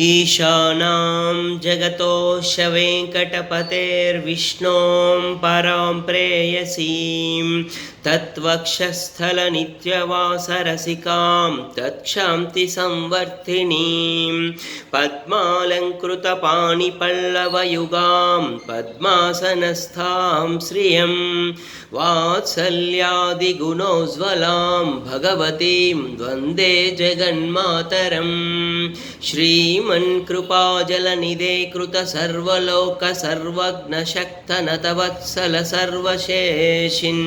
ईशानां जगतोऽस्य वेङ्कटपतेर्विष्णों परां प्रेयसीं तत्वक्षस्थलनित्यवासरसिकां तत्क्षान्ति संवर्धिनीं पद्मालङ्कृतपाणिपल्लवयुगां पद्मासनस्थां श्रियं वात्सल्यादिगुणोज्ज्वलां भगवतीं वन्दे जगन्मातरम् श्रीमन्कृपाजलनिधे कृतसर्वलोकसर्वज्ञशक्तनतवत्सल सर्वशेषिन्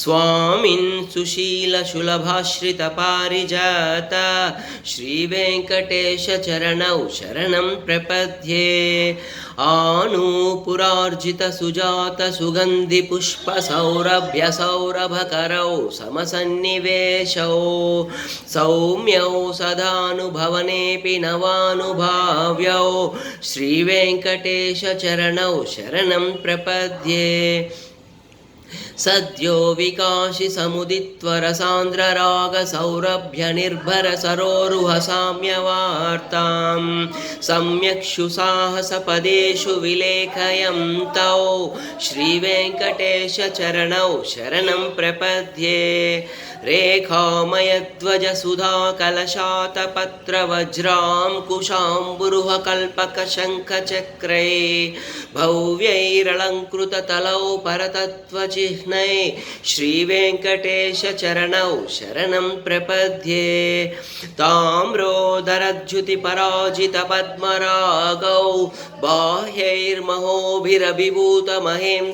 स्वामिन् सुशीलशुलभाश्रितपारिजात श्रीवेङ्कटेशचरणौ शरणं प्रपद्ये आनूपुरार्जितसुजातसुगन्धिपुष्पसौरभ्यसौरभकरौ समसन्निवेशौ सौम्यौ सदानुभवनेऽपि नवानुभाव्यौ श्रीवेङ्कटेशचरणौ शरणं प्रपद्ये सद्यो विकासि समुदित्वरसान्द्ररागसौरभ्यनिर्भरसरोरुहसाम्यवार्तां सम्यक्षु साहसपदेषु विलेखयन्तौ श्रीवेङ्कटेशचरणौ शरणं प्रपद्ये रेखामयध्वजसुधाकलशातपत्रवज्राङ्कुशाम्बुरुहकल्पकशङ्खचक्रै भव्यैरलङ्कृततलौ परतत्त्वचिह्नै श्रीवेङ्कटेशचरणौ शरणं प्रपद्ये ताम्रोदरद्युतिपराजितपद्मरागौ बाह्यैर्महोभिरभिभूतमहेन्द्र